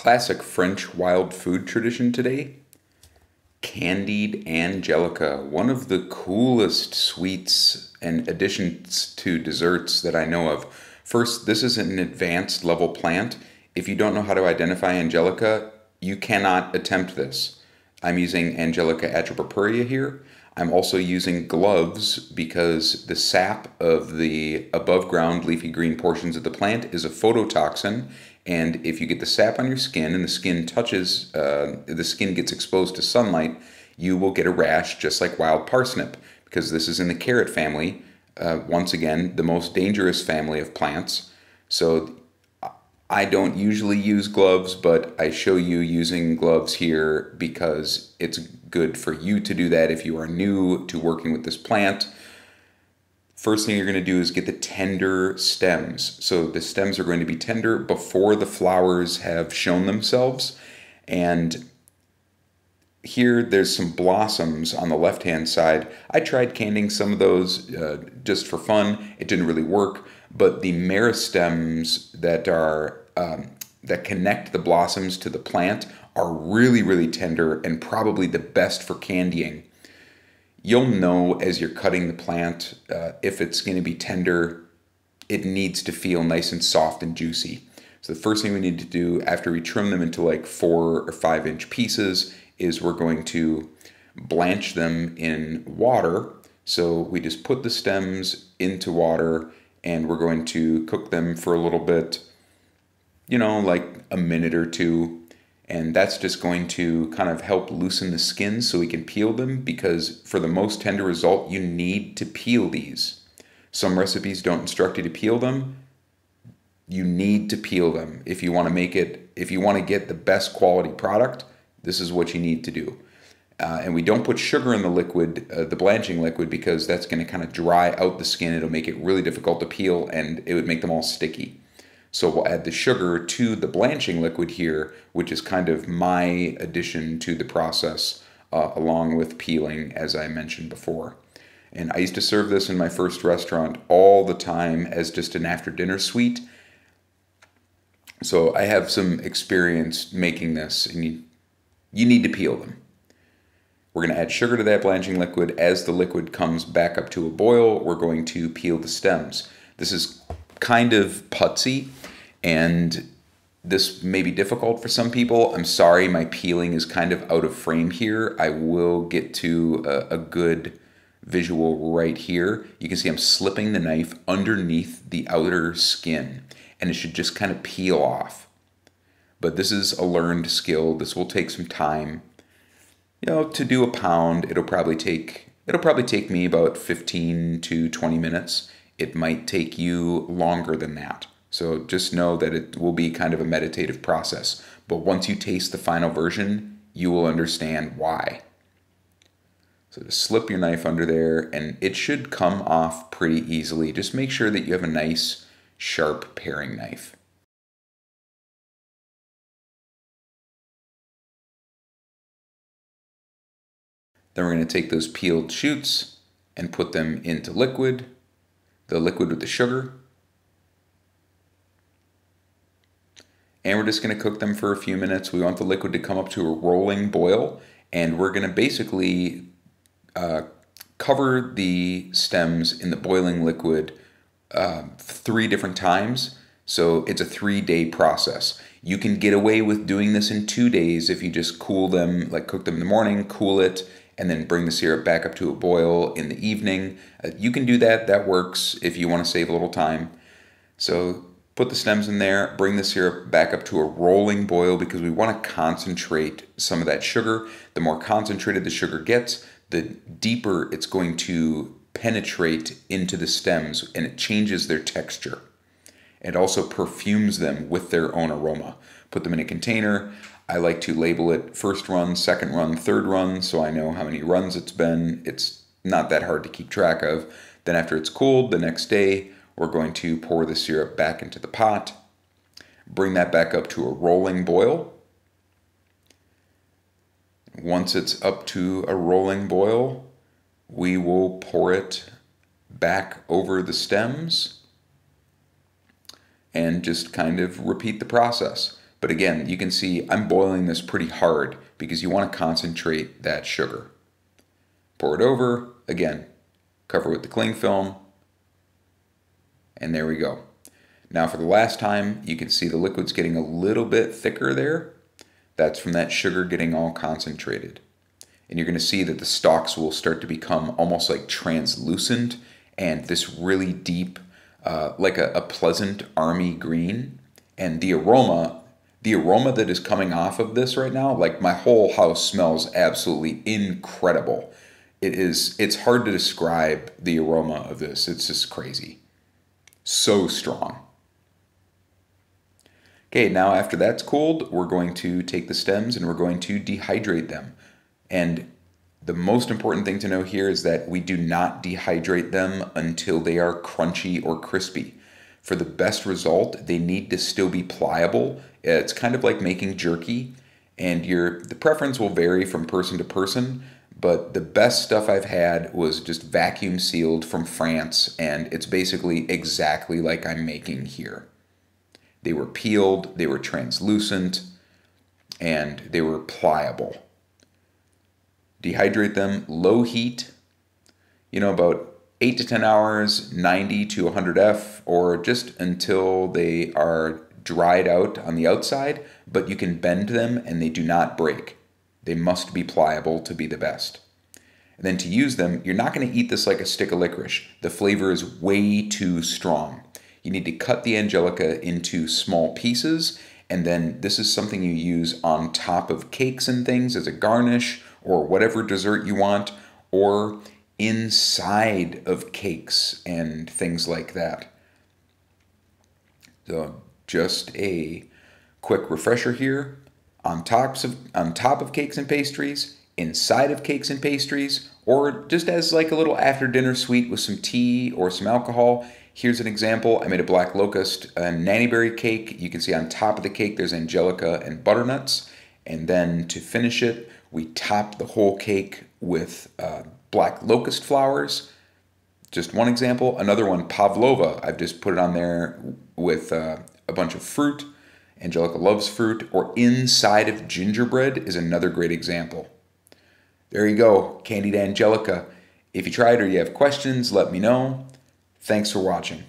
classic French wild food tradition today. Candied Angelica, one of the coolest sweets and additions to desserts that I know of. First, this is an advanced level plant. If you don't know how to identify Angelica, you cannot attempt this. I'm using Angelica atropurpurea here. I'm also using gloves because the sap of the above ground leafy green portions of the plant is a phototoxin, and if you get the sap on your skin and the skin gets exposed to sunlight, you will get a rash just like wild parsnip, because this is in the carrot family, once again the most dangerous family of plants. So I don't usually use gloves, but I show you using gloves here because it's good for you to do that if you are new to working with this plant. First thing you're going to do is get the tender stems. So the stems are going to be tender before the flowers have shown themselves. And here there's some blossoms on the left-hand side. I tried candying some of those just for fun. It didn't really work. But the meristems that connect the blossoms to the plant are really, really tender and probably the best for candying. You'll know as you're cutting the plant if it's going to be tender. It needs to feel nice and soft and juicy. So the first thing we need to do after we trim them into like 4 or 5 inch pieces is we're going to blanch them in water. So we just put the stems into water and we're going to cook them for a little bit, like a minute or two. And that's just going to kind of help loosen the skin so we can peel them, because for the most tender result, you need to peel these. Some recipes don't instruct you to peel them. You need to peel them. If you want to get the best quality product, this is what you need to do. And we don't put sugar in the liquid, the blanching liquid, because that's going to kind of dry out the skin. It'll make it really difficult to peel and it would make them all sticky. So we'll add the sugar to the blanching liquid here, which is kind of my addition to the process, along with peeling, as I mentioned before. And I used to serve this in my first restaurant all the time as just an after-dinner sweet. So I have some experience making this, and you need to peel them. We're going to add sugar to that blanching liquid. As the liquid comes back up to a boil, we're going to peel the stems. This is kind of putsy, and this may be difficult for some people. I'm sorry, my peeling is kind of out of frame here. I will get to a good visual right here. You can see I'm slipping the knife underneath the outer skin, and it should just kind of peel off. But this is a learned skill. This will take some time. To do a pound, it'll probably take me about 15 to 20 minutes. It might take you longer than that. So just know that it will be kind of a meditative process. But once you taste the final version, you will understand why. So just slip your knife under there, and it should come off pretty easily. Just make sure that you have a nice, sharp paring knife. Then we're going to take those peeled shoots and put them into liquid, the liquid with the sugar. And we're just going to cook them for a few minutes. We want the liquid to come up to a rolling boil, and we're going to basically cover the stems in the boiling liquid 3 different times. So it's a 3-day process. You can get away with doing this in 2 days if you just cool them, like cook them in the morning, cool it, and then bring the syrup back up to a boil in the evening. You can do that. That works if you want to save a little time. So put the stems in there, bring the syrup back up to a rolling boil, because we want to concentrate some of that sugar. The more concentrated the sugar gets, the deeper it's going to penetrate into the stems, and it changes their texture. It also perfumes them with their own aroma. Put them in a container. I like to label it first run, second run, third run, so I know how many runs it's been. It's not that hard to keep track of. Then after it's cooled, the next day, we're going to pour the syrup back into the pot, bring that back up to a rolling boil. Once it's up to a rolling boil, we will pour it back over the stems and just kind of repeat the process. But again, you can see I'm boiling this pretty hard because you want to concentrate that sugar. Pour it over, again, cover with the cling film, and there we go. Now for the last time, you can see the liquid's getting a little bit thicker there. That's from that sugar getting all concentrated. And you're going to see that the stalks will start to become almost like translucent and this really deep, like a pleasant army green. And the aroma that is coming off of this right now, like my whole house smells absolutely incredible. It's hard to describe the aroma of this. It's just crazy. So strong. Okay, now after that's cooled, we're going to take the stems and we're going to dehydrate them. And the most important thing to know here is that we do not dehydrate them until they are crunchy or crispy. For the best result, they need to still be pliable. It's kind of like making jerky, and the preference will vary from person to person, but the best stuff I've had was just vacuum sealed from France, and it's basically exactly like I'm making here. They were peeled, they were translucent, and they were pliable. Dehydrate them, low heat, about 8 to 10 hours, 90 to 100 F, or just until they are dried out on the outside, but you can bend them and they do not break. They must be pliable to be the best. And then to use them, you're not going to eat this like a stick of licorice. The flavor is way too strong. You need to cut the Angelica into small pieces, and then this is something you use on top of cakes and things as a garnish, or whatever dessert you want, or inside of cakes and things like that. So just a quick refresher here. On top of cakes and pastries, inside of cakes and pastries, or just as like a little after dinner sweet with some tea or some alcohol. Here's an example. I made a black locust and nanny berry cake. You can see on top of the cake there's Angelica and butternuts. And then to finish it, we top the whole cake with black locust flowers. Just one example. Another one, pavlova. I've just put it on there with a bunch of fruit. Angelica loves fruit. Or inside of gingerbread is another great example. There you go, Candied Angelica. If you tried or you have questions, let me know. Thanks for watching.